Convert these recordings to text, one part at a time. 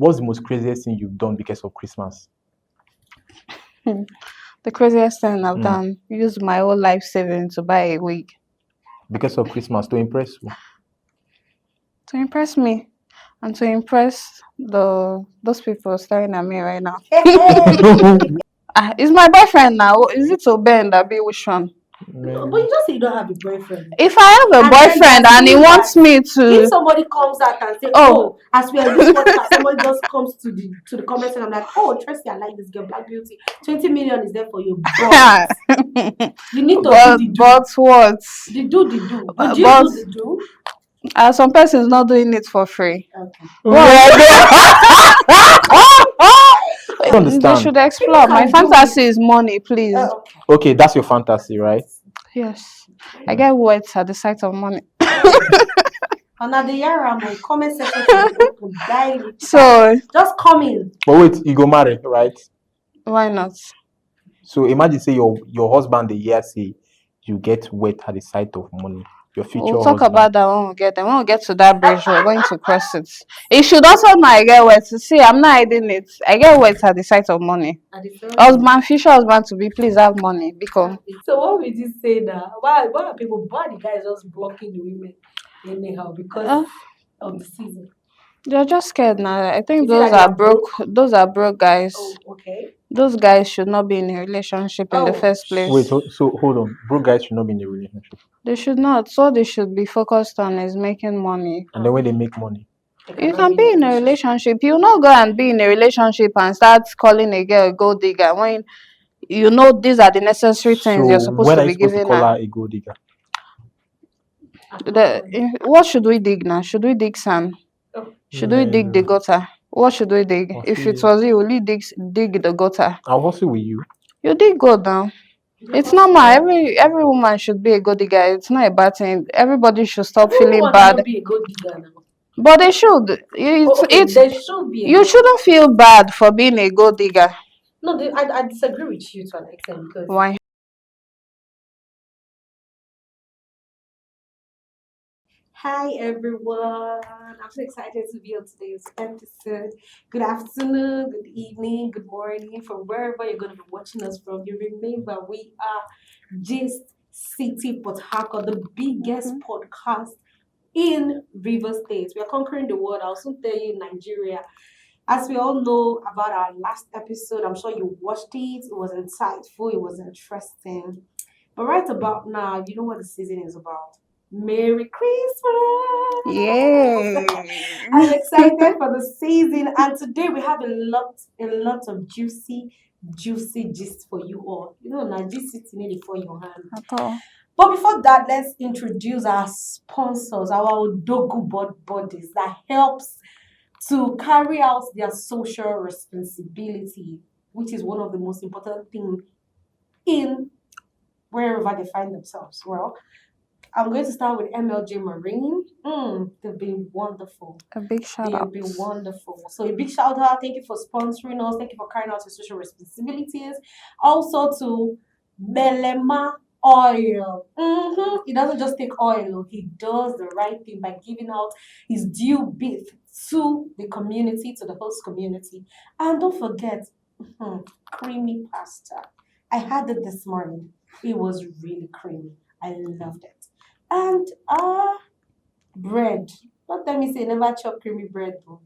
What's the most craziest thing you've done because of Christmas? The craziest thing I've done, use my whole life savings to buy a wig. Because of Christmas, to impress you. To impress me and to impress those people staring at me right now. It's my boyfriend now. Is it to bend that be which one? No, but you just say you don't have a boyfriend. If I have a And then boyfriend you're and he saying wants that me to, if somebody comes out and say, Oh. as we are in this podcast, somebody just comes to the comments and I'm like, Tracy, I like this girl, Black Beauty. 20 million is there for you. But you need to do the do. but what? The do. Would you But- do the do? Some persons not doing it for free. Okay. I don't They understand. should explore. My can do fantasy is money, please. Okay. Okay, that's your fantasy, right? Yes. I get wet at the sight of money. Another year, my comment section is open daily. So Just come in. But wait, you go marry, right? why not? So imagine say your husband the year say you get wet at the sight of money. Your future We'll talk husband. about that when we get there. When we get to that bridge, we're going to cross it. It should also know I get wet. See, I'm not hiding it. I get wet at the sight of money. Husband, future husband to be, please have money. Because So what would you say now? Why are the guys just blocking the women anyhow because of the season? they're just scared now. I think Is it those like are they're broke. Those are broke guys. Oh, okay. Those guys should not be in a relationship in the first place. Wait, so hold on. Broke guys should not be in a relationship. They should not. So they should be focused on is making money. And then when they make money. You can be in a relationship. You not go and be in a relationship and start calling a girl a gold digger when you know these are the necessary things you're supposed when to are be you supposed to giving call her. her a gold digger? What should we dig now? Should we dig sand? Should we dig the gutter? What should we dig? If it was you, will you dig the gutter? I'll hustle with you. You dig good now. It's normal. Every woman should be a good digger. It's not a bad thing. Everybody should stop feeling bad. Be a good digger now. But they should. They should be. You shouldn't feel bad for being a gold digger. No, I disagree with you to an extent because Why? hi everyone. I'm so excited to be on today's episode. Good afternoon, good evening, good morning from wherever you're going to be watching us from. You remember we are Gistcity, Port Harcourt, the biggest podcast in River State. We are conquering the world. I'll soon tell you in Nigeria. As we all know about our last episode, I'm sure you watched it. It was insightful. It was interesting. But right about now, you know what the season is about. Merry Christmas! Yay! I'm excited for the season, and today we have a lot of juicy gist for you all. You know, now Gistcity nearly for your hand. But before that, let's introduce our sponsors, our Odogu bodies that helps to carry out their social responsibility, which is one of the most important things in wherever they find themselves. Well, I'm going to start with MLJ Marine. They've been wonderful. A big shout out. They've been wonderful. So a big shout out. Thank you for sponsoring us. Thank you for carrying out your social responsibilities. Also to Belema Oil. He doesn't just take oil. He does the right thing by giving out his due bit to the community, to the host community. And don't forget, creamy pasta. I had it this morning. It was really creamy. I loved it. And bread. Don't tell me say never chop creamy bread though.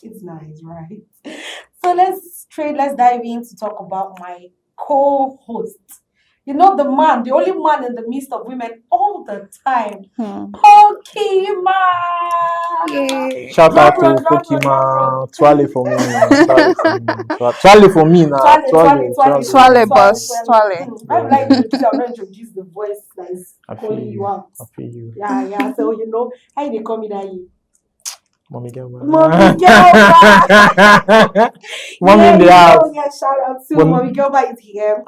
It's nice, right? So let's dive in to talk about my co-host. You know, the only man in the midst of women all the time. Pokemon! Yay. Shout out to Pokemon. Twale for me. Twale for me now. Twale boss. Twale. I would like to introduce the voice that is calling you out. I feel you. Yeah. So, you know, how they call me that you? Mommy girl. Mommy girl. Mommy in the house. Yeah, shout out to Mommy girl is here.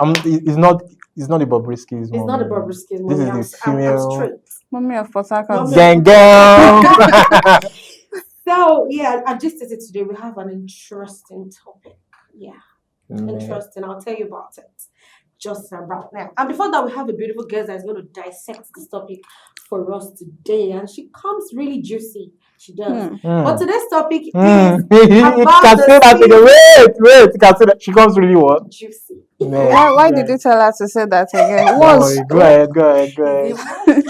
It's not the Bobrisky. It's not the Bobrisky. This is the female. I'm straight. Mommy of Port Harcourt. Gang girl. So yeah, at Gistcity today we have an interesting topic. Yeah, interesting. I'll tell you about it just about now. And before that, we have a beautiful girl that is going to dissect this topic for us today, and she comes really juicy. She does. Mm. But today's topic is You about can the say that again. Wait. You can say that. She comes really what? juicy. Man, Why go did you ahead. tell her to say that again? Don't What's worry. Go ahead. Is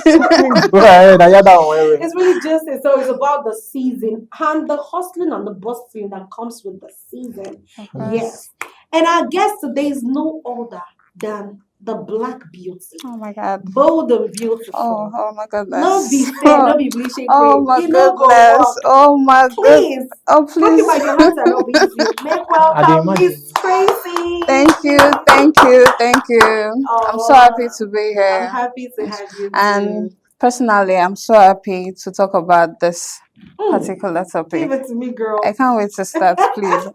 it Go ahead. I hear that one. It's really just so it's about the season and the hustling and the bustling that comes with the season. Yes. And our guest today is no other than the Black Beauty. Oh my God. Bold and beautiful. Oh my goodness. No be fair, no be bleaching Oh cream. my You no go goodness. walk. Oh my goodness. Please. Oh Talking please. about your hands are not easy. Make I dey welcome imagine. Miss Tracy. Thank you. I'm so happy to be I'm here. happy to have you And too. personally, I'm so happy to talk about this particular Give topic. it to me, girl. I can't wait to start, please.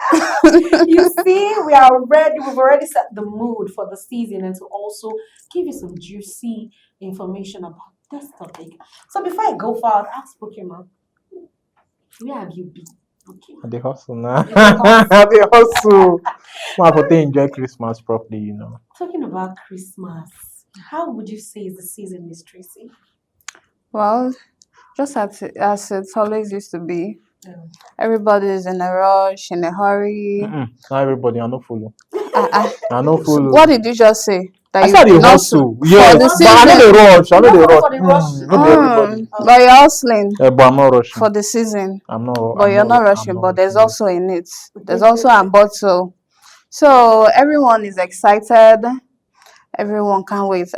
You see, we are ready. We've already set the mood for the season and to also give you some juicy information about this topic. So before I go far, I'll ask Pokemon, where have you been? Pokemon. I dey hustle now. You dey hustle. I dey hustle. Well, for to enjoy Christmas properly, you know. Talking about Christmas, how would you say is the season, Miss Tracy? Well, just as it always used to be. Yeah. Everybody's in a rush, in a hurry. Not everybody, I no follow. I I no follow. What did you just say? That I you said they did not hustle. for Yes, the but I know season. they rush. I know You they don't rush. follow for the rush. Not be everybody. But you're hustling But I'm not rushing. for the season. I'm not. But you're not rushing. I'm not But there's rushing. also in it. There's also a bottle. So everyone is excited. Everyone can't wait.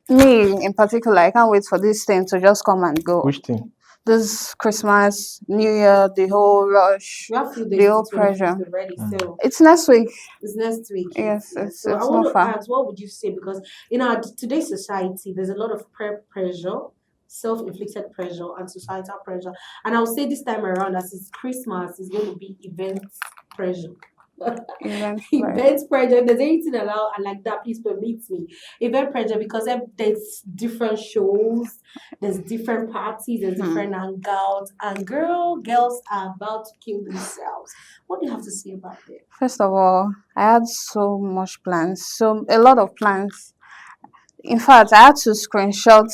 Me in particular, I can't wait for this thing to just come and go. Which thing? This Christmas, New Year, the whole rush, You have few days the whole to 25th pressure. already, so It's next week. it's next week. Yes, Yeah. it's So I not want to far. ask, what would you say? Because in our today's society, there's a lot of pressure, self-inflicted pressure, and societal pressure. And I'll say this time around, as it's Christmas, it's going to be event pressure. Event pressure. If there's anything allowed like that, please permit me. Event pressure because there's different shows, there's different parties, there's different hangouts, and girls are about to kill themselves. What do you have to say about it? First of all, I had so much plans, a lot of plans. In fact, I had to screenshot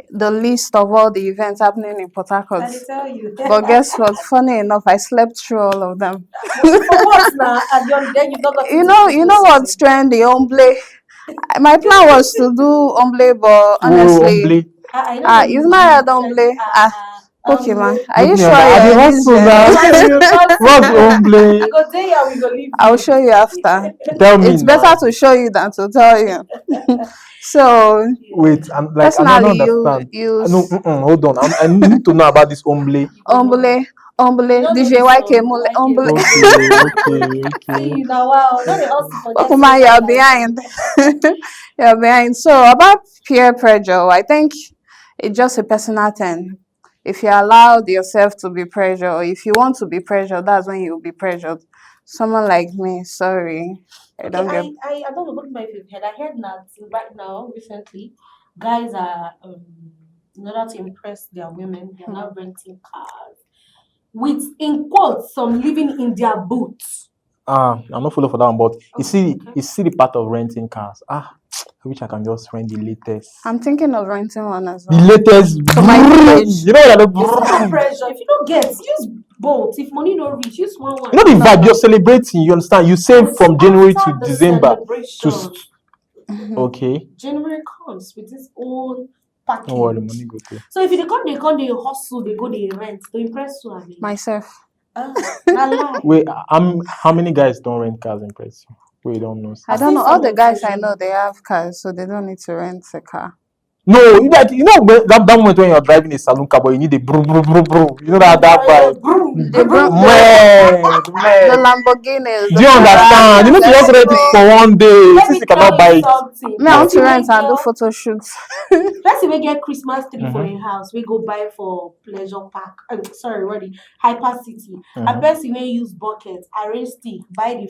the list of all the events happening in Port Harcourt. I tell you. But guess what? Funny enough, I slept through all of them. For what now? And then you not got You know what's trendy? Omble. My plan was to do Omble, but honestly, Omble. you've not heard Omble. Pokemon, are you sure I dey you're hustle using now. it? What's Omble? I go there, yeah, we go leave. I'll show you after. Tell me It's now. better to show you than to tell you. So Wait, I'm like I personally, don't understand. you No, hold on. I need to know about this Omble. Omble, know DJ this YK, song, YK. Omble. Okay. See, now wow, not the hustle for that. Pokemon, you're behind. You're behind. So about peer pressure, I think it's just a personal thing. If you allowed yourself to be pressured, or if you want to be pressured, that's when you'll be pressured. Someone like me, sorry, I don't get. I don't know what my head. I heard that right now, recently, guys are in order to impress their women, they're now renting cars with in quotes some living in their boots. I'm not follow for that one, but you see Okay. the part of renting cars. I wish I can just rent the latest. I'm thinking of renting one as The well. latest. For my village. You know what It's not pressure. If you don't get, use both. If money no reach, use one. You know the No, vibe. no. You're celebrating. You understand? You save And from January to after the December. celebration, Okay. January comes with its own Don't worry, package. money go too. So if they hustle, they go, they rent to impress you. I mean. Myself. I lie. Wait, how many guys don't rent cars in press? We don't know. I I've don't seen know. All some the of guys them. I know, they have cars, so they don't need to rent a car. No, that moment when you're driving a saloon car, but you need a bro. You know that vibe. The Man. Lamborghinis. Do you understand? You know, if you just rent it for one day, Let since me you tell cannot buy you it. something. Me, I want to Person rent wey and do get- photo shoots. Person wey get Christmas tree for im house, we go buy for pleasure park. Hyper City. A person wey use bucket, arrange stick, buy the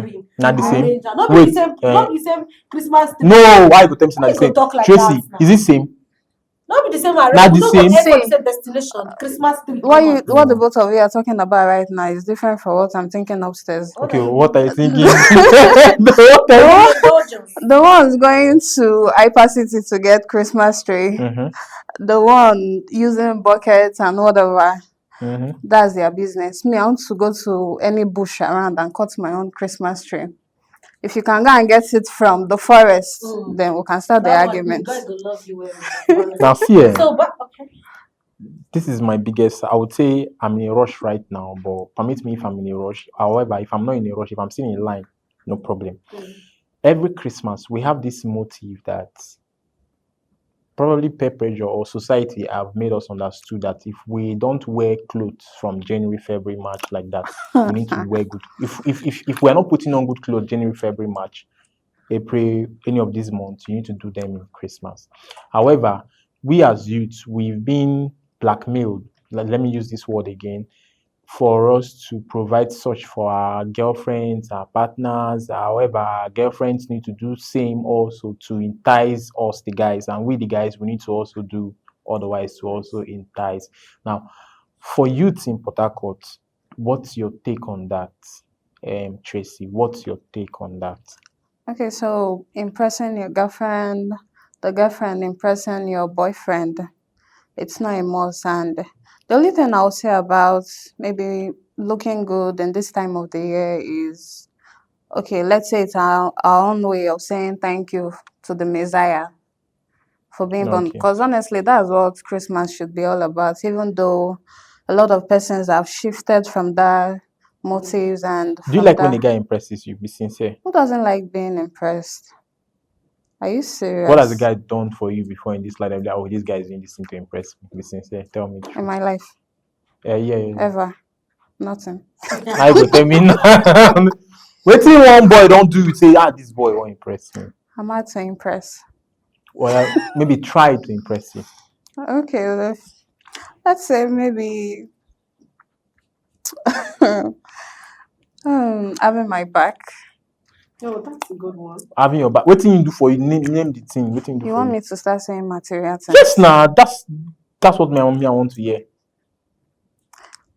green. Not the same. Arrange am. Not Wait, be the same Christmas tree. No, why you go tell me say na Why the you go same? talk like Tracy, that now? is it same? Not be the same arrange. Not We the no go same. end for the Same. same destination. Christmas tree. What the both of you are talking about right now is different from what I'm thinking upstairs. Okay, what are you thinking? Indulgence. The one's going to Hyper City to get Christmas tree. the one using buckets and whatever, Mm-hmm. that's their business. Me, I want to go to any bush around and cut my own Christmas tree. If you can go and get it from the forest, then we can start the That one, argument. God will love you well. Now see, So, but okay. this is my biggest. I would say I'm in a rush right now, but permit me if I'm in a rush. However, if I'm not in a rush, if I'm still in line, no problem. Every Christmas we have this motive that probably peer pressure or society have made us understood that if we don't wear clothes from January, February, March like that, we need to wear good. If we're not putting on good clothes January, February, March, April, any of these months, you need to do them in Christmas. However, we as youths, we've been blackmailed. Let me use this word again, for us to provide such for our girlfriends, our partners. However, our girlfriends need to do same also to entice us, the guys, and we, the guys, we need to also do otherwise to also entice. Now, for youths in Port Harcourt, what's your take on that, Tracy? What's your take on that? Okay, so impressing your girlfriend, the girlfriend impressing your boyfriend, it's not a must. And the only thing I'll say about maybe looking good in this time of the year is, okay, let's say it's our own way of saying thank you to the Messiah for being born. Okay. Because honestly, that's what Christmas should be all about, even though a lot of persons have shifted from that motives and Do you from like when that. a guy impresses you? Be sincere. Who doesn't like being impressed? Are you What has the serious? guy done for you before in this life? Like, oh, this guy is doing this thing to impress me. Be sincere. Tell me the In truth. my life? Yeah. Ever? Nothing. I go tell me now. Wetin one boy don't do, you say, this boy won't impress me. I'm out to impress. Well, maybe try to impress you. Okay, let's say maybe having my back. No, that's a good one. Having your back. Wetin you do for you? Name the thing. Wetin you do You for want you? me to start saying material things? Yes, nah. That's what me I want to hear.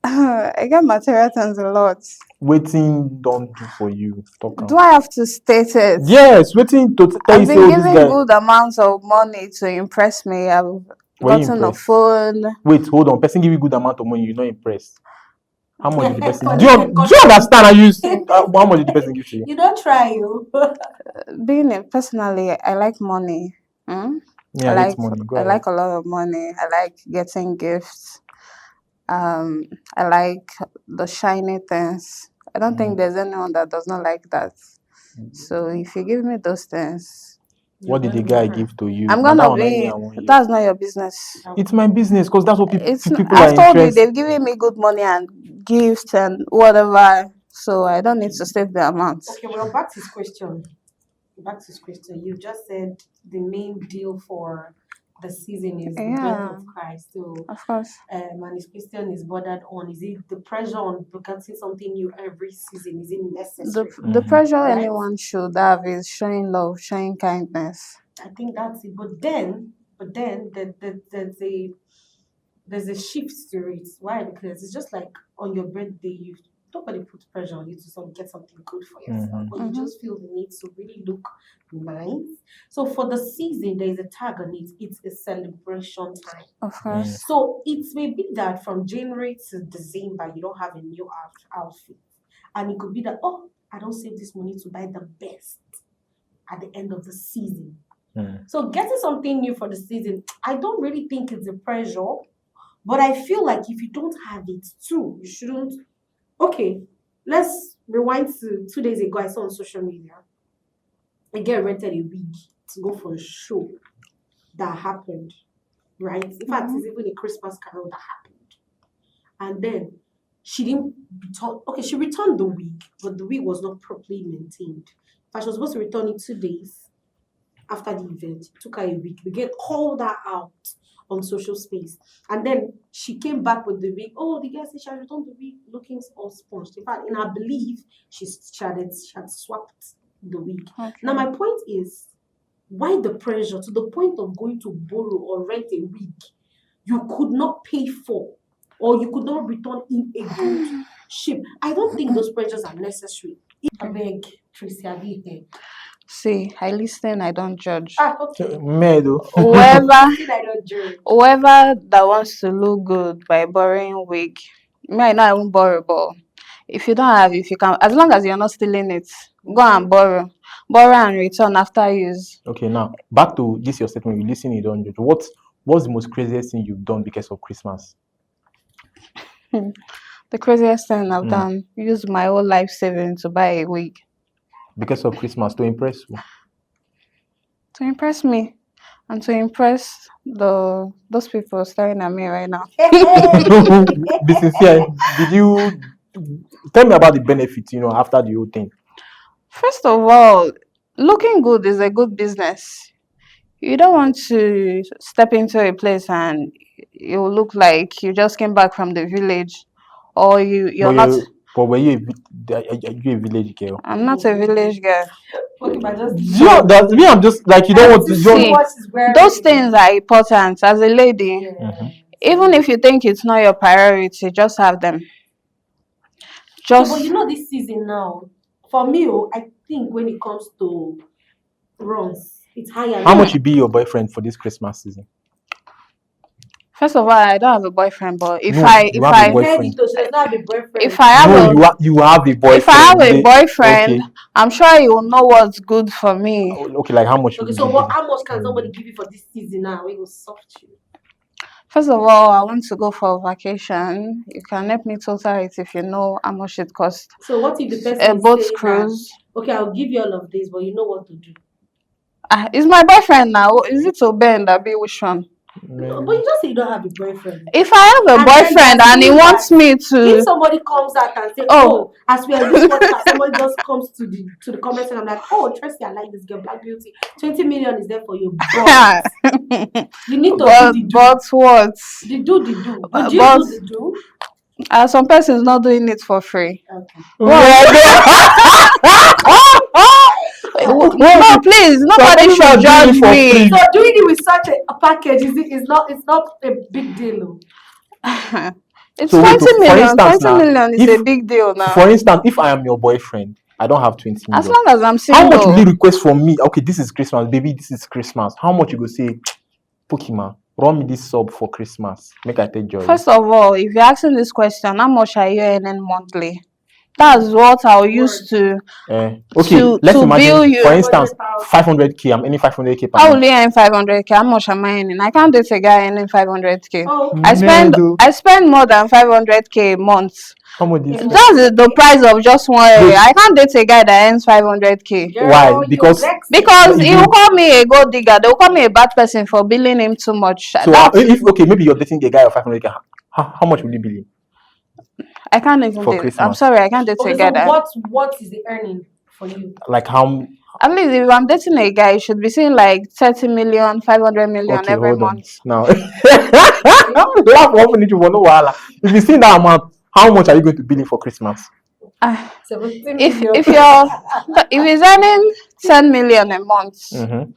I get material things a lot. Wetin don't do for you? Talk Do am. I have to state it? Yes. Wetin to tell you I've say, been oh, this given guy. good amounts of money to impress me. I've Were you gotten a impressed? phone. Wait, hold on. Person give you good amount of money, you're not impressed. How much did the person? Do Continue, you understand? Are you saying how much did the person give to you? You don't try, you. Personally, I like money. Yeah, I hate money. Go I ahead. like a lot of money. I like getting gifts. I like the shiny things. I don't think there's anyone that does not like that. So if you give me those things, What did the guy give to you? I'm Now that gonna one I be. want hear. That's not your business. It's my business because that's what people are I've told you interested. they've given me good money and gifts and whatever. So I don't need to state the amount. Okay, well, back to his question. You just said the main deal for the season is the birth Yeah, of Christ. So, of course. and his question is bordered on: is it the pressure on getting something new every season? Is it necessary? The pressure Right? anyone should have is showing love, showing kindness. I think that's it. But then there's a shift to it. Why? Because it's just like on your birthday, you nobody puts pressure on you to get something good for yourself, but you just feel the need to really look nice. So for the season, there is a tag on it. It's a celebration time. Of course. So it may be that from January to December, you don't have a new outfit, and it could be that, oh, I don't save this money to buy the best at the end of the season. So getting something new for the season, I don't really think it's a pressure. But I feel like if you don't have it too, you shouldn't. Okay, let's rewind to 2 days ago. I saw on social media a girl rented a wig to go for a show that happened, right? In fact, it's even a Christmas carol that happened. And then she didn't return. Okay, she returned the wig, but the wig was not properly maintained. But she was supposed to return it 2 days after the event. It took her a week. The girl called her out on social space. And then she came back with the wig. Oh, the girl said she had returned the wig looking all sponged. In fact, in her belief, she had swapped the wig. Okay. Now, my point is, why the pressure to the point of going to borrow or rent a wig you could not pay for or you could not return in a good shape? I don't think those pressures are necessary. I beg, Tracy, I be here. See, I listen, I don't judge. Okay. Medo. Whoever I don't judge. whoever that wants to look good by borrowing wig, me I know I won't borrow, but if you don't have, if you can, as long as you're not stealing it, go and borrow and return after use. Okay, now back to this your statement. You listen, you don't judge. What's the most craziest thing you've done because of Christmas? The craziest thing I've done, use my whole life savings to buy a wig Because of Christmas to impress you. to impress me and to impress those people staring at me right now. Be sincere. Did you tell me about the benefits, after the whole thing? First of all, looking good is a good business. You don't want to step into a place and you look like you just came back from the village, or you're not. But were you are you a village girl? I'm not a village girl. Okay, but just Me, I'm just like you don't want to See, those things are important as a lady. Even if you think it's not your priority, just have them. Just but you know this season now, for me, I think when it comes to runs, it's higher. How much will be your boyfriend for this Christmas season? first of all, I don't have a boyfriend, but if No, I you have a boyfriend. She does not have a boyfriend. if I have No, you have a boyfriend. if I have a They- boyfriend, okay. I'm sure you will know what's good for me. Okay, like how much? Okay, will so you what? give? How much can somebody give you for this season now? We will soft you. First of all, I want to go for a vacation. You can help me total it if you know how much it costs. So what if the person A is boat saying cruise. that, okay, I'll give you all of this, but you know what to do. It's my boyfriend now. Is it to bend that be which one? No, but you just say you don't have a boyfriend. If I have a And then boyfriend you're and he saying wants that me If to, somebody comes out and says, Oh. "Oh, as we are in this podcast," somebody just comes to the comments and I'm like, "Oh, Tracy, I like this girl, Black Beauty. 20 million is there for you, but you need to but do the do. but what? The do. Would you But do the do? some persons not doing it for free. Well, No, please, nobody people are should doing it judge for me. free. So doing it with such a package it's not a big deal. It's So wait, 20 for million. instance 20 now, million is a big deal now. For instance, if I am your boyfriend, I don't have 20 As million. long as I'm How much will single, you request from me? Okay, this is Christmas, baby. This is Christmas. How much you go say, Pokemon, run me this sub for Christmas. Make I take joy. first of all, if you're asking this question, how much are you earning monthly? That's what I'll use to Okay, to let's imagine, bill you. for instance, 500k. I'm earning 500k per How will month. you earn 500k? How much am I earning? I can't date a guy earning 500k. Oh, I spend Medo. more than 500k a month. How much do you spend? That's the price of just one area. Wait. I can't date a guy that earns 500k. girl, Why? you're Because- vexing. Because But he if will you- call me a gold digger. They will call me a bad person for billing him too much. So if maybe you're dating a guy of 500k, how much will you bill him I can't even for date. Christmas? I'm sorry, I can't date Okay, a guy so that. what is the earning for you? Like how? At least if I'm dating a guy, it should be seeing like 30 million, 500 million Okay, every hold on. month. Now, laugh one minute, you want no wahala. If you see that amount, how much are you going to bill him for Christmas? Ah, 17 if million. if he's earning 10 million a month, Mm-hmm.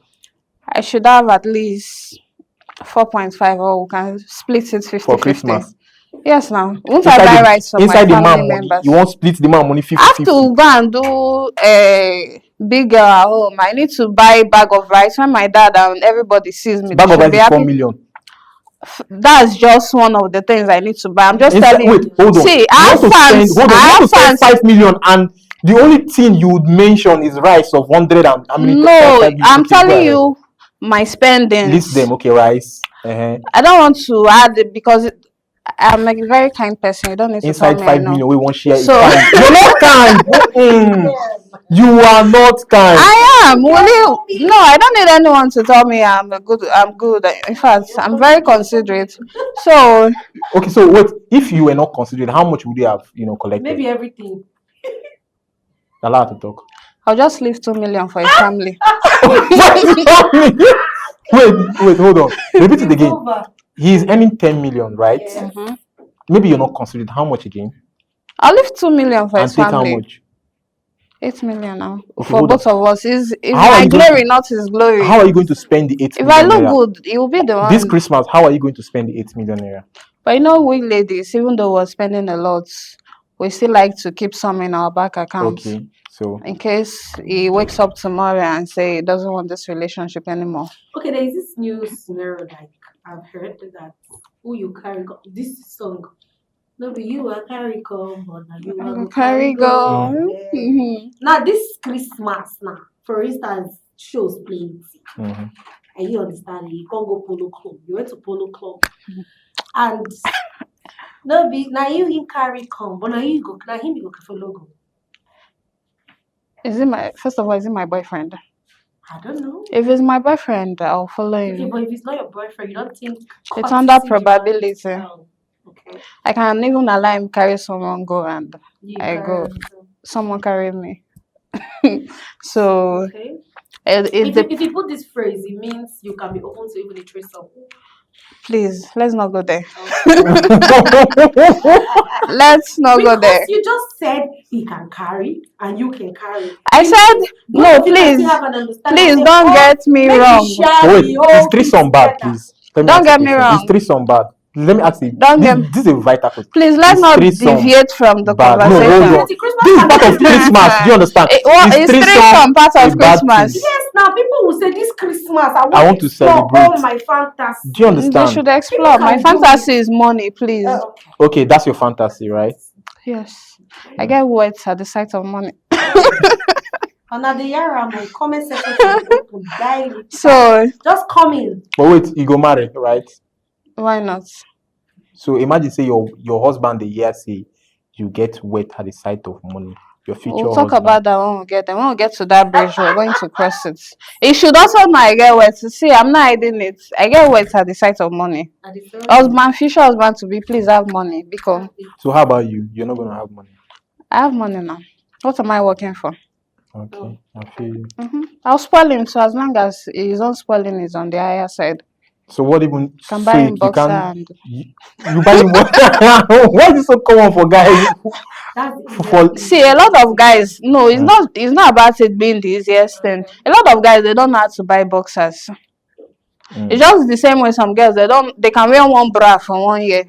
I should have at least 4.5, or we can split it 50-50. For Christmas. Yes, now. Won't I buy rice for my inside the family man money, members? you won't split the man money 50-50. I have to go and do a big girl at home. I need to buy a bag of rice when my dad and everybody sees me. Bag They of should rice be is 4 happy. million. That's just one of the things I need to buy. I'm just Inside, telling wait, you. hold on. See, You I have want to fans. spend, hold on, I you want have to spend fans. 5 million, and the only thing you would mention is rice of 100 and how many? No, 5 million. I'm Okay, go telling ahead. you my spendings. List them, okay, rice. Uh-huh. I don't want to add it because I'm a very kind person. You don't need to Inside tell me 5 I know. million, we won't share it. So- Kind. You're not kind. You are not kind. I am. Will you? No, I don't need anyone to tell me I'm good. In fact, I'm very considerate. So Okay, so wait, if you were not considered, how much would you have, collected? Maybe everything. Allowed to talk. I'll just leave 2 million for a family. wait, hold on. Repeat it It's again. over. He is earning 10 million, right? Yeah. Mhm. Maybe you're not considered. How much again? I'll leave 2 million for And his take how family. much? 8 million now. Okay, For hold both of us. Is How are my you going glory, to- not his glory. How are you going to spend the 8 If million I look naira? good, he will be the one. This Christmas, how are you going to spend the 8 million naira? But we ladies, even though we're spending a lot, we still like to keep some in our bank accounts Okay. So in case he wakes up tomorrow and say he doesn't want this relationship anymore. Okay, there is this new scenario like I've heard that who you carry this song. No, be you a carry come, but now you are go carry Carry go. go. Yeah. Mhm. Now this Christmas now, for instance, shows plenty. mhm. And you understand it, you can't go polo club. You went to polo club. And no be now you him carry come, but now you go now him you go follow go. Is it my first of all? Is it my boyfriend? I don't know. If it's my boyfriend, I'll follow Okay, him. but if it's not your boyfriend, you don't think It's under courtesy probability. demands- Oh, okay. I can even allow him carry someone go and You I go. carry Someone carry me. So okay. it If you put this phrase, it means you can be open to even a threesome. please let's not go there. Okay. Let's not go Because there. you just said he can carry and you can carry. I It said means both no, of you can still please. have an understanding. Please Say, don't oh, get me make we wrong. share But wait, the is whole threesome thing bad, together. please? Let me Don't ask you a get me question. Is wrong. threesome bad? Let me ask you. Don't get This is a vital question. Please let's Is not threesome deviate from the bad? No, hold conversation. on. Unity, Christmas This is can part be of Christmas. Do you understand? Is threesome part a of bad thing? Christmas? Yes, now people will say this Christmas I I want want to to explore celebrate. all my fantasy. Do you They understand? should explore. My can do fantasy it. is money, please. Okay. Okay, that's your fantasy, right? Yes. I get wet at the sight of money. And at the Yara, my comment section should be open. Daily. So Just come in. But wait, you go marry, right? why not? So imagine say your husband the year say you get wet at the sight of money. Your future We'll talk husband. about that when we get there. When we get to that bridge, we're going to cross it. It should also know I get wet. See, I'm not hiding it. I get wet at the sight of money. At the same Husband, future husband to be, please have money. Because So how about you? You're not gonna have money. I have money now. What am I working for? Okay, I feel you. I'll spoil him. So as long as his own spoiling is on the higher side, So what even can so buy you, him you boxer can't and you buy him what? Why is it so common for guys? That's the For easiest see a lot of guys. No, it's Mm. not. It's not about it being the easiest thing. A lot of guys they don't know how to buy boxers. It's just the same way some girls they can wear one bra for 1 year.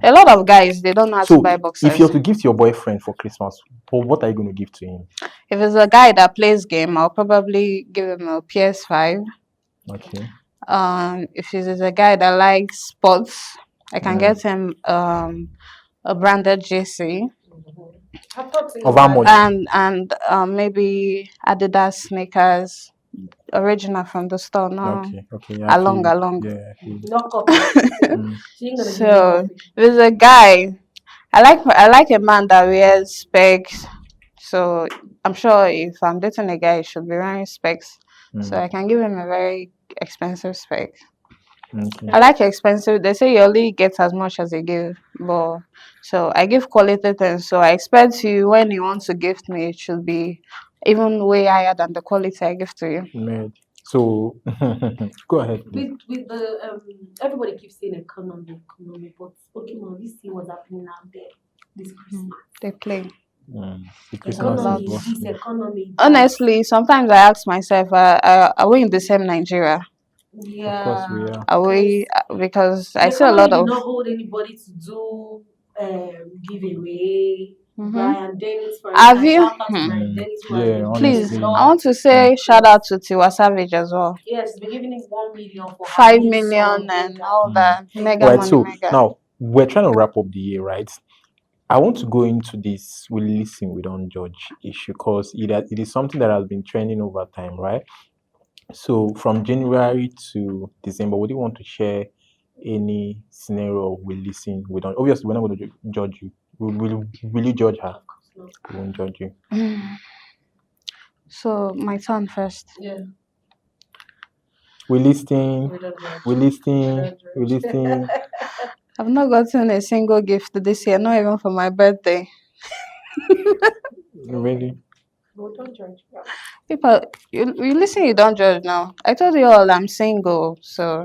A lot of guys they don't know how to So buy if boxers. you're to give to your boyfriend for Christmas, what are you gonna give to him? If it's a guy that plays game, I'll probably give him a PS5. Okay. If it is a guy that likes sports, I can get him a branded JC Of how much? and maybe Adidas sneakers, original from the store. No, Okay, I feel you. along. Yeah, I feel you. Knock up. She ain't gonna give you So coffee. if it's a guy, I like a man that wears specs. So I'm sure if I'm dating a guy, he should be wearing specs. So I can give him a very expensive spec. Okay. I like expensive. They say you only get as much as you give, but so I give quality things. So I expect you when you want to gift me, it should be even way higher than the quality I give to you. Mad. So go ahead, please. With the everybody keeps saying economy, but okay, now we see what's happening out there this Christmas. They play. The Christmas Economy is is this, economy. That. Honestly, sometimes I ask myself, are we in the same Nigeria? Yeah. Of course we are. Are we? Because I The see a economy lot did of. not hold anybody to do giveaway. Brian Dennis, for Have instance, you? shout out to Brian Dennis who has Yeah, been giving Please, a honestly. I lot. want to say shout out to Tiwa Savage as well. Yes, he's been giving him 1 million for 5 having million song and mega. all that. Mega Right. money, So mega. now we're trying to wrap up the year, right? I want to go into this we listen, we don't judge issue because it is something that has been trending over time, right? So from January to December, would you want to share any scenario we listen, we don't? Obviously, we're not going to judge you. Will you judge her? We won't judge you. So my turn first. Yeah. We listen, We don't judge. we listen, we listen. I've not gotten a single gift this year, not even for my birthday. Really? We don't judge. People, you listen, you don't judge now. I told you all I'm single, so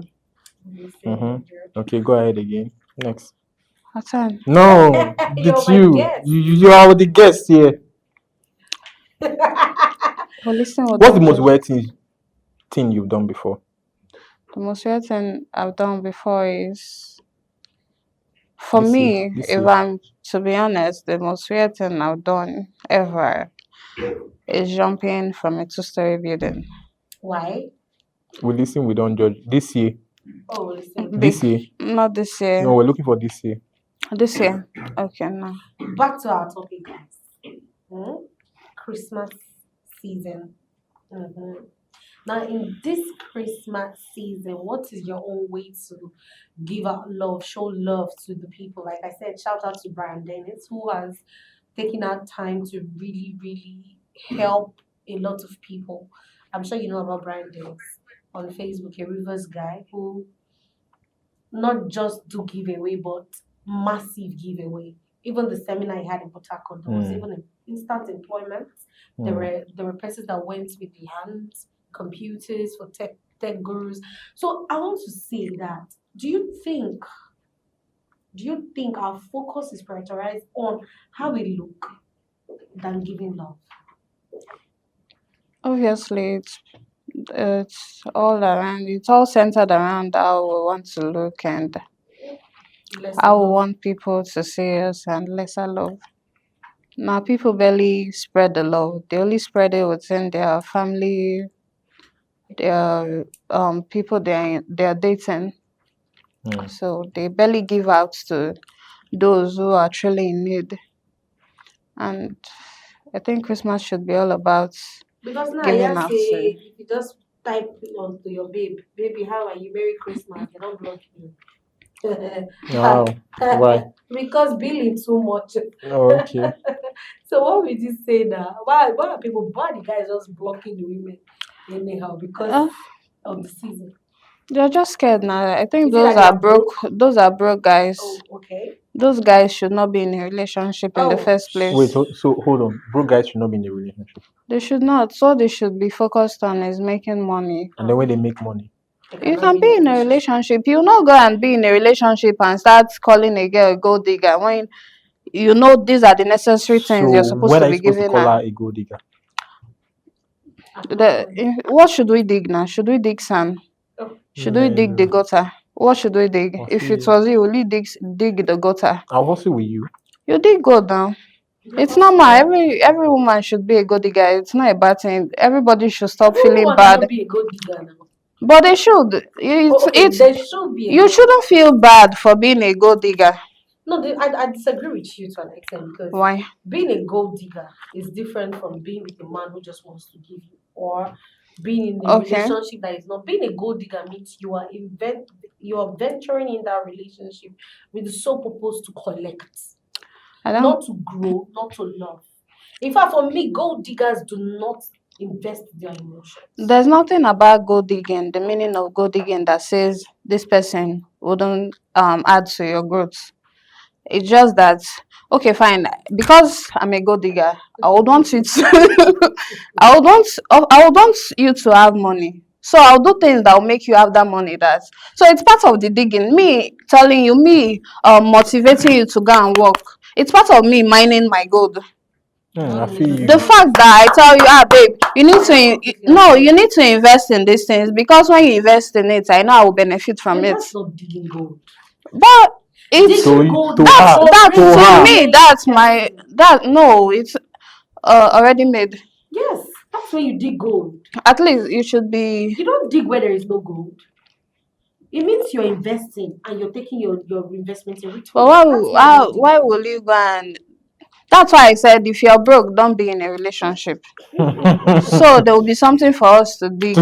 Okay, go ahead again. Next. my turn. No, You're it's my you. guest. You are the guest here. But listen, we What's the don't most judge. weird thing you've done before? The most weird thing I've done before is For this year? me, This if year. I'm to be honest, the most weird thing I've done ever is jumping from a two-story building. Why? We listen. We don't judge. This year. Oh, listen. This year. Not this year. No, we're looking for this year. This year. Okay, no. Back to our topic, guys. Christmas season. Now, in this Christmas season, what is your own way to give out love, show love to the people? Like I said, shout out to Brian Dennis, who has taken out time to really, really help a lot of people. I'm sure you know about Brian Dennis on Facebook, a Rivers guy who not just do giveaway, but massive giveaway. Even the seminar I had in Port Harcourt, there was even an instant employment. There were persons that went with the hands, computers for tech gurus. So I want to say that do you think our focus is prioritized on how we look than giving love? Obviously, it's all around. It's all centered around how we want to look and how we want people to see us and lesser love. Now, people barely spread the love. They only spread it within their family, their people they're dating. So they barely give out to those who are truly in need. And I think Christmas should be all about Because now giving I out say to. if you just type onto your baby, how are you? Merry Christmas. They don't block you. Wow. Why? Because billing too much. Oh, okay. So what would you say now? Why are the guys just blocking the women anyhow because of the season? They're just scared now. I think Is it those that are they're broke. Those are broke guys. Oh, okay. Those guys should not be in a relationship in the Oh, first place. Wait. So hold on. Broke guys should not be in a relationship. They should not. So they should be focused on is making money. And then when they make money, You can be in a relationship. You not go and be in a relationship and start calling a girl a gold digger when you know these are the necessary things you're so supposed when to are you be supposed to giving call her. her a gold digger? What should we dig now? Should we dig sand? Should we dig the gutter? What should we dig? If it was you, will you dig the gutter? I'll hustle with you. You dig gold now. It's normal. Every woman should be a good digger. It's not a bad thing. Everybody should stop feeling bad. Be a good digger now. But they should. There should be. You shouldn't feel bad for being a gold digger. No, I disagree with you to an extent because Why? being a gold digger is different from being with a man who just wants to give you or being in a relationship that is not. Being a gold digger means you are venturing in that relationship with the sole purpose to collect, not to grow, not to love. In fact, for me, gold diggers do not invest their emotions. There's nothing about gold digging, the meaning of gold digging, that says this person wouldn't add to your growth. It's just that, okay, fine, because I'm a gold digger, I would want you to I would want you to have money. So I'll do things that will make you have that money. So it's part of the digging. Me telling you, me motivating you to go and work. It's part of me mining my gold. I feel you. The fact that I tell you, babe, you need to invest in these things, because when you invest in it, I know I will benefit from it. That's not digging gold. But it's to me, it's already made. Yes, that's when you dig gold. At least you should be. You don't dig where there is no gold. It means you're investing and you're taking your investment in return. But why will you go and? That's why I said if you're broke, don't be in a relationship. So there will be something for us to dig.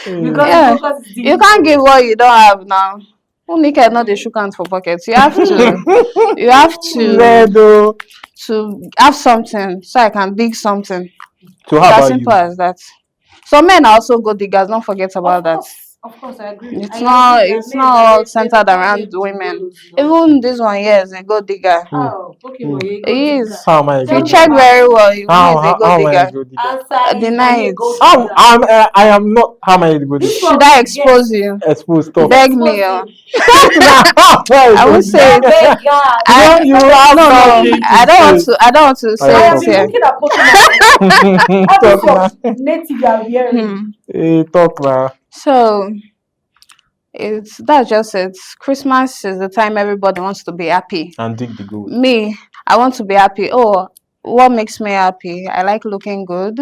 Because you can't give what you don't have now. Only can not the shook hands for pockets. You have to have something so I can dig something. So how as about simple you? as that. Some men are also good diggers. Don't forget about that. Of course, I agree. It's not all centered around women. Even this one here is a good digger. Oh, Pokemon, He is. How am I a You good check digger? very well. He is a good digger. Deny it. I am not. How am I a good digger? Should I expose you? Expose stuff. Beg me. I would say you have nothing I don't want to say I it here. looking at Pokemon. Talk now. Native you are wearing. Hey, talk now. So that's just it. Christmas is the time everybody wants to be happy. And dig the gold. Me, I want to be happy. Oh, what makes me happy? I like looking good,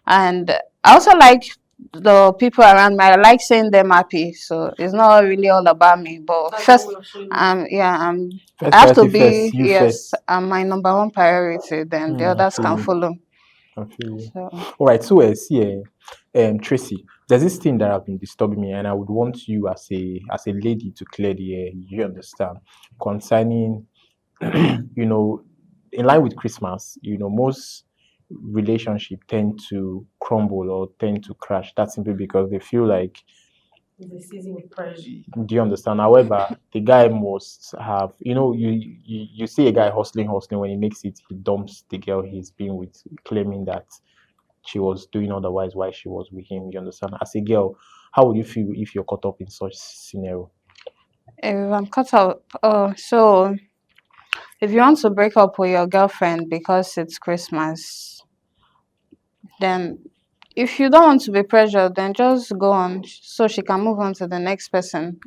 and I also like the people around me. I like seeing them happy. So it's not really all about me. But That's first, what we're showing. yeah, First I have to priority be, first, you yes, first. I'm my number one priority. Then the I others feel can you. follow. I feel you. So All right, so see, Tracy, there's this thing that have been disturbing me, and I would want you as a lady to clear the air. You understand concerning, you know, in line with Christmas, most relationship tend to crumble or tend to crash. That's simply because they feel like, It's a season with pressure. do you understand? However, the guy must have, you see a guy hustling, when he makes it, he dumps the girl he's been with, claiming that she was doing otherwise while she was with him. You understand? As a girl, how would you feel if you're caught up in such scenario? if I'm cut out, so if you want to break up with your girlfriend because it's Christmas, then if you don't want to be pressured, then just go on so she can move on to the next person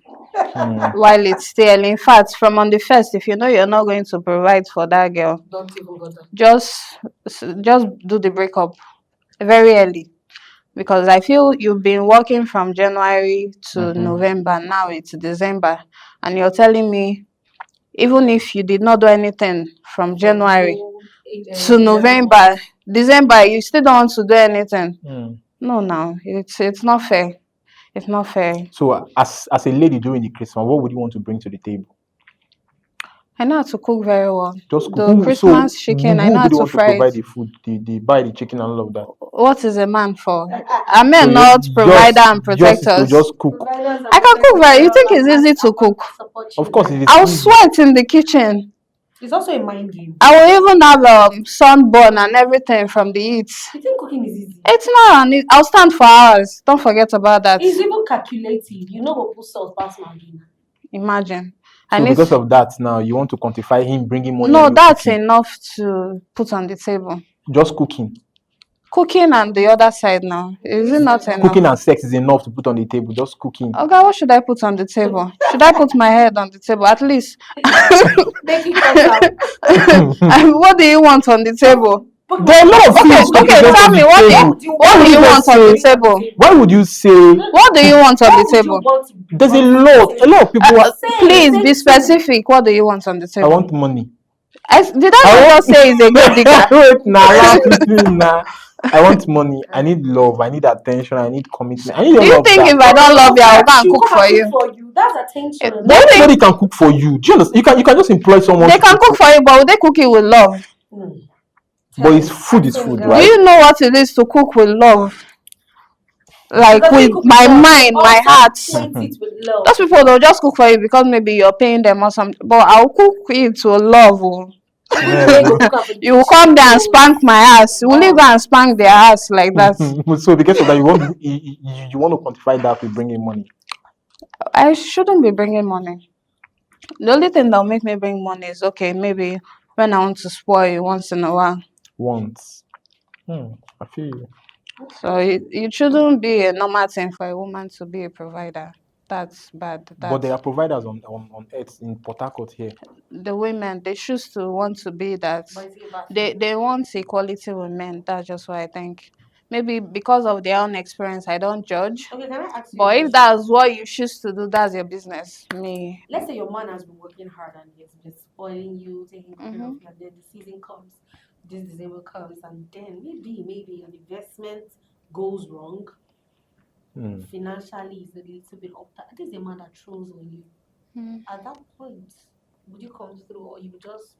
Hmm. while it's still. In fact, from on the first, if you know you're not going to provide for that girl, Don't even go there. just do the breakup very early. Because I feel you've been working from January to November, now it's December, and you're telling me even if you did not do anything from January to November, December, you still don't want to do anything. Hmm. No, now it's not fair. It's not fair. So, as a lady during the Christmas, what would you want to bring to the table? I know how to cook very well. Just cook. The So, Christmas chicken, I who know how would you to want to fry it. provide the food? They buy the chicken and all of that. What is a man for? Are So men you not provider just and just protectors? just cook. I can cook very. You think it's easy to cook? Of course, it is I'll easy. sweat in the kitchen. It's also a mind game. I will even have sunburn and everything from the heat. You think cooking is easy? It's not. I'll stand for hours. Don't forget about that. It's even calculative. You know what put salt past Maggi. Imagine. So because of that, now you want to quantify him bringing money. No, and you that's cooking. enough to put on the table. Just cooking. Cooking and the other side now. Is it not enough? Cooking and sex is enough to put on the table. Just cooking. Okay, what should I put on the table? Should I put my head on the table at least? Make it cut out. What do you want on the table? There are a lot of things. Okay, tell me what do you want on the table? Why would you say? What do you want on the table? There's a lot of people. Please be specific. What do you want on the I table? want money. Did I not say it's a good digger? Wait, nah. I want money. I need love. I need attention. I need commitment. I need Do all you of think that. if I don't love you, I'll go and cook for you? That's attention. Nobody can cook for you. Do you understand? You can just employ someone. They can cook for you, but will they cook it with love? But it's food is food, Do right? you know what it is to cook with love? Like Because they with cook my with love. mind, my Also heart. equate it with love. Those people they'll just cook for you because maybe you're paying them or something. But I'll cook it with love. Oh. You will come there and spank my ass. Will you go and spank their ass like that? So because of that, you want to quantify that with bringing money. I shouldn't be bringing money. The only thing that'll make me bring money is okay, maybe when I want to spoil you once in a while. Once. I feel you. So it shouldn't be a normal thing for a woman to be a provider. That's bad. But there are providers on earth in Port Harcourt here. The women, they choose to want to be that. They want equality with men. That's just what I think. Maybe because of their own experience, I don't judge. Okay, can I ask you? But if that's what you choose to do, that's your business. Me. Let's say your man has been working hard and he's been spoiling you, taking care of you, and then the season comes, this December comes, and then maybe an investment goes wrong. Financially, is a little bit up. This is a man that throws on you. At that point, would you come through, or you would just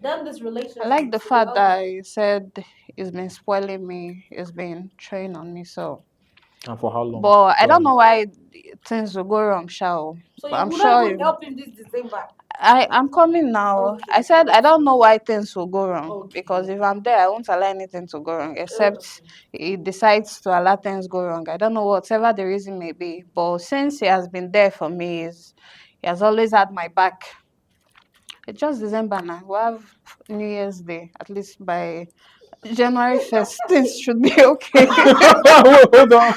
then this relationship? I like the fact that you said it's been spoiling me, it's been trying on me. So. And for how long? But I don't know why things will go wrong, shall. So I'm you sure would help him this December. I'm coming now. Okay. I said I don't know why things will go wrong. Okay. Because if I'm there, I won't allow anything to go wrong. Except he decides to allow things go wrong. I don't know whatever the reason may be. But since he has been there for me, he has always had my back. It's just December now. We'll have New Year's Day. At least by January 1st, things should be okay. Hold on.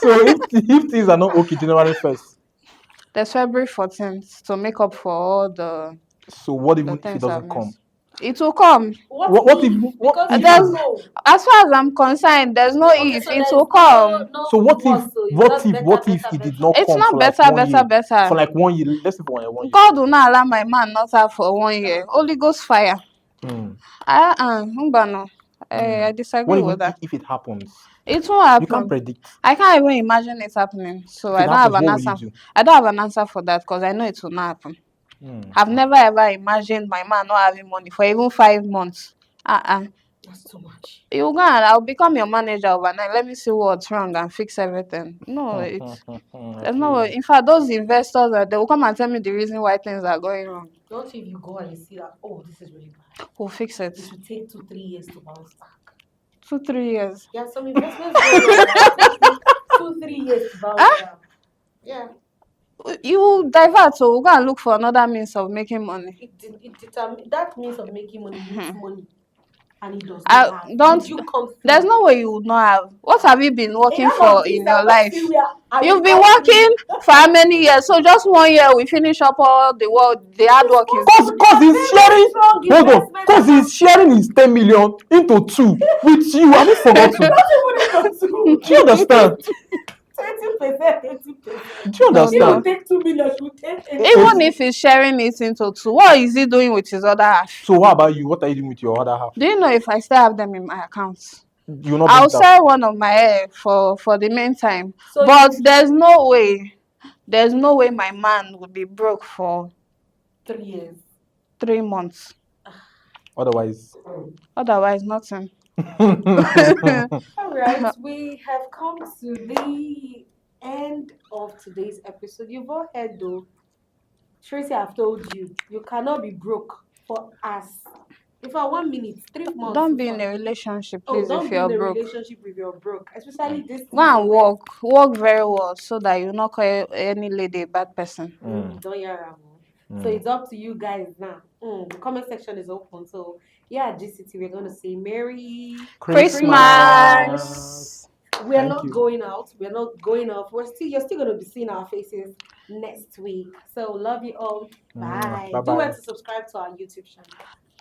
So if things are not okay, January 1st. There's February 14th to make up for all the So what even if it things I've doesn't come? missed. It will come. What if what Because if you don't There's, know. as far as I'm concerned, there's no Okay, if. so It there will is come. so what if so it's what just if better, what if better, it did better. not It's come for not like better, 1 year? better. For like 1 year, let's say for like 1 year. God will not allow my man not have for 1 year. Holy Ghost fire. Hmm. Mbano. I disagree What with even that. if it happens? It won't You can't happen. predict. I can't even imagine it happening. So If I it don't have happens, an what will you answer. do? I don't have an answer for that because I know it will not happen. I've never ever imagined my man not having money for even 5 months. That's too much. You go and I'll become your manager overnight. Let me see what's wrong and fix everything. No, there's no way. In fact, those investors they will come and tell me the reason why things are going wrong. Not if you go and you see that, oh, this is really bad. We'll fix it. It will take 2-3 years to bounce back. 2-3 years. Yeah, some investments going on that will take you 2-3 years to bounce back. Yeah. You divert, so we'll go and look for another means of making money. That means of making money needs money. And he does I not have. don't. Would you come through? There's no way you would not have. What have you been working Enough for of this in now. your Let's life? see where I You've will been come through. working for how many years? So just 1 year we finish up all the work, the hard work you. Cause he's sharing. Strong Hold on. investment Cause he's sharing his 10 million into 2 with you. Have you forgotten? Not even into two. Do you understand? 20%, 80%. Do you No, He will understand? take 2 million. She will take 80. Even if he's sharing it into 2, what is he doing with his other half? So what about you? What are you doing with your other half? Do you know if I still have them in my accounts? You not I'll bring that. sell one of my hair for the meantime. So But there's no way my man would be broke for 3 years. 3 months. Otherwise. Otherwise, nothing. All right, we have come to the end of today's episode. You've all heard though. Tracy, I've told you, you cannot be broke for us. If I 1 minute, 3 months. Don't be in a relationship, please, don't if be in you're a broke. relationship if you're broke, especially this Go and season where- work very well so that you not call any lady a bad person. Don't hear am. So it's up to you guys now. The comment section is open. So yeah, Gistcity, we're gonna say Merry Christmas. We're Thank not you. going out. We're not going off. You're still gonna be seeing our faces next week. So love you all. Bye. Do Bye-bye. want to subscribe to our YouTube channel.